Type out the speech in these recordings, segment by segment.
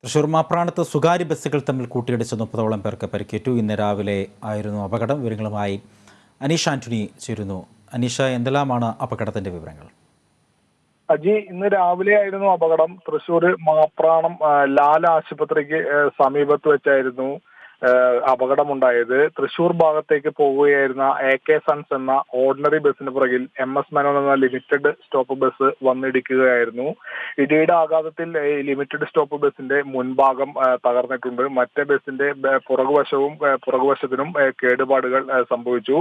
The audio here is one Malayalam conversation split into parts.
തൃശൂർ മാപ്രാണത്ത് സ്വകാര്യ ബസ്സുകൾ തമ്മിൽ കൂട്ടിയിടിച്ച് 30ഓളം പേർക്ക് പരിക്കേറ്റു. ഇന്ന് രാവിലെ ആയിരുന്നു അപകടം. വിവരങ്ങളുമായി അനീഷ ആന്റണി ചേരുന്നു. അനീഷ, എന്തെല്ലാമാണ് അപകടത്തിന്റെ വിവരങ്ങൾ? അജി, ഇന്ന് രാവിലെ ആയിരുന്നു അപകടം. തൃശ്ശൂർ മാപ്രാണം ലാൽ ആശുപത്രിക്ക് സമീപത്ത് വെച്ചായിരുന്നു അപകടമുണ്ടായത്. തൃശൂർ ഭാഗത്തേക്ക് പോവുകയായിരുന്ന AK സൺസ് എന്ന ഓർഡിനറി ബസ്സിന് പുറകിൽ MS മേനോൻ എന്ന ലിമിറ്റഡ് സ്റ്റോപ്പ് ബസ് വന്നിടിക്കുകയായിരുന്നു. ഇടിയുടെ ആഘാതത്തിൽ ലിമിറ്റഡ് സ്റ്റോപ്പ് ബസിന്റെ മുൻഭാഗം തകർന്നിട്ടുണ്ട്. മറ്റേ ബസിന്റെ പുറകുവശത്തിനും കേടുപാടുകൾ സംഭവിച്ചു.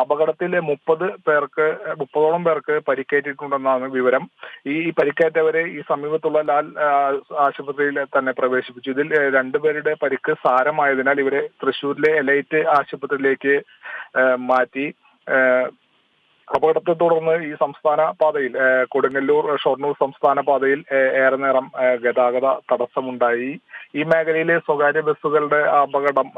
അപകടത്തിൽ 30ഓളം പേർക്ക് പരിക്കേറ്റിട്ടുണ്ടെന്നാണ് വിവരം. ഈ പരിക്കേറ്റവരെ ഈ സമീപത്തുള്ള ലാൽ ആശുപത്രിയിൽ തന്നെ പ്രവേശിപ്പിച്ചു. ഇതിൽ രണ്ടുപേരുടെ പരിക്ക് സാരമായതിനാൽ ഇവരെ തൃശ്ശൂരിലെ എലൈറ്റ് ആശുപത്രിയിലേക്ക് മാറ്റി. അപകടത്തെ തുടർന്ന് ഈ സംസ്ഥാന പാതയിൽ കൊടുങ്ങല്ലൂർ ഷൊർണൂർ സംസ്ഥാന പാതയിൽ ഏറെ നേരം ഗതാഗത തടസ്സമുണ്ടായി. ഈ മേഖലയിലെ സ്വകാര്യ ബസ്സുകളുടെ അപകടം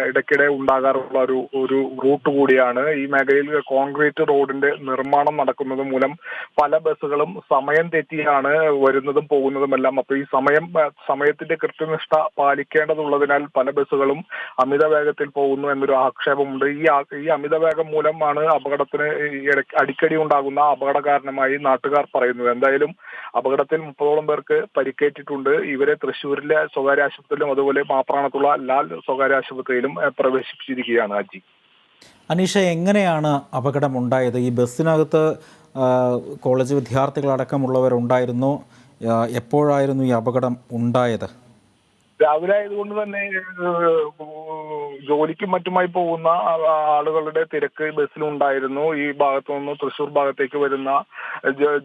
ഇടയ്ക്കിടെ ഉണ്ടാകാറുള്ള ഒരു റൂട്ട് കൂടിയാണ്. ഈ മേഖലയിൽ കോൺക്രീറ്റ് റോഡിന്റെ നിർമ്മാണം നടക്കുന്നത് മൂലം പല ബസ്സുകളും സമയം തെറ്റിയാണ് വരുന്നതും പോകുന്നതുമെല്ലാം. അപ്പൊ ഈ സമയത്തിന്റെ കൃത്യനിഷ്ഠ പാലിക്കേണ്ടതുള്ളതിനാൽ പല ബസ്സുകളും അമിത വേഗത്തിൽ പോകുന്നു എന്നൊരു ആക്ഷേപമുണ്ട്. ഈ അമിത വേഗം മൂലമാണ് അപകടത്തിന് അടിക്കടി ഉണ്ടാകുന്ന അപകട കാരണമായി നാട്ടുകാർ പറയുന്നത്. എന്തായാലും അപകടത്തിൽ 30ഓളം പേർക്ക് പരിക്കേറ്റിട്ടുണ്ട്. ഇവരെ തൃശ്ശൂരിലെ സ്വകാര്യ ആശുപത്രിയിലും അതുപോലെ മാപ്രാണത്തുള്ള ലാൽ സ്വകാര്യ ആശുപത്രിയിലും പ്രവേശിപ്പിച്ചിരിക്കുകയാണ്. അജി, അനീഷ, എങ്ങനെയാണ് അപകടം ഉണ്ടായത്? ഈ ബസ്സിനകത്ത് കോളേജ് വിദ്യാർത്ഥികളടക്കമുള്ളവരുണ്ടായിരുന്നു. എപ്പോഴായിരുന്നു ഈ അപകടം ഉണ്ടായത്? രാവിലെ ആയതുകൊണ്ട് തന്നെ ജോലിക്കും മറ്റുമായി പോകുന്ന ആളുകളുടെ തിരക്ക് ബസ്സിലുണ്ടായിരുന്നു. ഈ ഭാഗത്തു നിന്ന് തൃശ്ശൂർ ഭാഗത്തേക്ക് വരുന്ന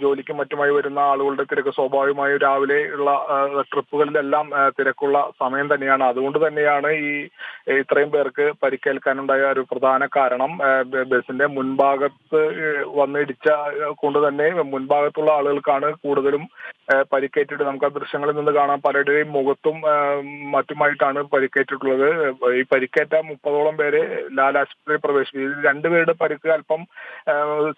ജോലിക്കും മറ്റുമായി വരുന്ന ആളുകളുടെ തിരക്ക് സ്വാഭാവികമായും രാവിലെ ഉള്ള ട്രിപ്പുകളിലെല്ലാം തിരക്കുള്ള സമയം തന്നെയാണ്. അതുകൊണ്ട് തന്നെയാണ് ഇത്രയും പേർക്ക് പരിക്കേൽക്കാനുണ്ടായ ഒരു പ്രധാന കാരണം. ബസ്സിന്റെ മുൻഭാഗത്ത് വന്നിടിച്ച കൊണ്ട് തന്നെ മുൻഭാഗത്തുള്ള ആളുകൾക്കാണ് കൂടുതലും പരിക്കേറ്റിട്ട് നമുക്ക് ആ ദൃശ്യങ്ങളിൽ നിന്ന് കാണാം. പലരുടെയും മുഖത്തും മറ്റുമായിട്ടാണ് പരിക്കേറ്റിട്ടുള്ളത്. ഈ പരിക്കേറ്റ 30ഓളം പേരെ ലാൽ ആശുപത്രിയിൽ പ്രവേശിപ്പിച്ചു. രണ്ടുപേരുടെ പരിക്ക് അല്പം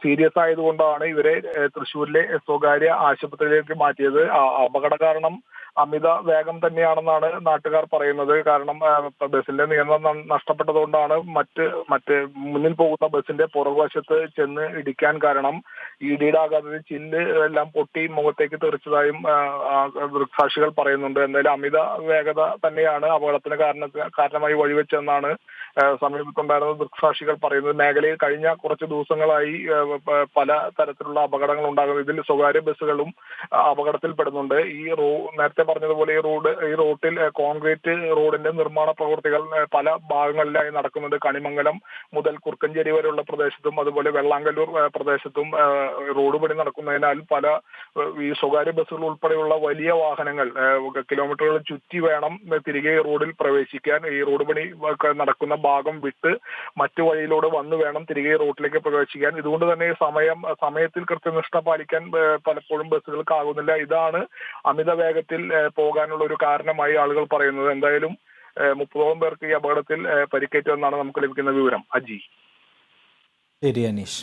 സീരിയസ് ആയതുകൊണ്ടാണ് ഇവരെ തൃശ്ശൂരിലെ സ്വകാര്യ ആശുപത്രിയിലേക്ക് മാറ്റിയത്. അപകട കാരണം അമിത വേഗം തന്നെയാണെന്നാണ് നാട്ടുകാർ പറയുന്നത്. കാരണം ബസിന്റെ നിയന്ത്രണം നഷ്ടപ്പെട്ടതുകൊണ്ടാണ് മറ്റ് മുന്നിൽ പോകുന്ന ബസിന്റെ പുറകുവശത്ത് ചെന്ന് ഇടിക്കാൻ കാരണം. ഇടിയുടെ ആഘാതത്തിൽ ചില്ല് എല്ലാം പൊട്ടി മുഖത്തേക്ക് തെറിച്ചതായും ദൃക്സാക്ഷികൾ പറയുന്നുണ്ട്. എന്തായാലും അമിത വേഗത തന്നെയാണ് അപകടത്തിന് കാരണമായി വഴിവെച്ചെന്നാണ് സമീപത്തുണ്ടായിരുന്ന ദൃക്സാക്ഷികൾ പറയുന്നത്. മേഖലയിൽ കഴിഞ്ഞ കുറച്ച് ദിവസങ്ങളായി പല തരത്തിലുള്ള അപകടങ്ങൾ ഉണ്ടാകുന്നു. ഇതിൽ സ്വകാര്യ ബസ്സുകളും അപകടത്തിൽപ്പെടുന്നുണ്ട്. നേരത്തെ പറഞ്ഞതുപോലെ ഈ റൂട്ടിൽ കോൺക്രീറ്റ് റോഡിന്റെ നിർമ്മാണ പ്രവൃത്തികൾ പല ഭാഗങ്ങളിലായി നടക്കുന്നുണ്ട്. കണിമംഗലം മുതൽ കുറുക്കഞ്ചേരി വരെയുള്ള പ്രദേശത്തും അതുപോലെ വെള്ളാങ്കല്ലൂർ പ്രദേശത്തും റോഡ് പണി നടക്കുന്നതിനാൽ പല ഈ സ്വകാര്യ ബസ്സുകൾ ഉൾപ്പെടെയുള്ള വലിയ വാഹനങ്ങൾ കിലോമീറ്ററുകൾ ചുറ്റി വേണം തിരികെ റോഡിൽ പ്രവേശിക്കാൻ. ഈ റോഡ് പണി നടക്കുന്ന ഭാഗം വിട്ട് മറ്റു വഴിയിലൂടെ വന്നു വേണം തിരികെ റോഡിലേക്ക് പ്രവേശിക്കാൻ. ഇതുകൊണ്ട് തന്നെ സമയത്തിൽ കൃത്യനിഷ്ഠ പാലിക്കാൻ പലപ്പോഴും ബസ്സുകൾക്കാകുന്നില്ല. ഇതാണ് അമിത വേഗത്തിൽ പോകാനുള്ള ഒരു കാരണമായി ആളുകൾ പറയുന്നത്. എന്തായാലും 30ഓളം പേർക്ക് ഈ അപകടത്തിൽ പരിക്കേറ്റു എന്നാണ് നമുക്ക് ലഭിക്കുന്ന വിവരം. അജി, ശരി അനീഷ്.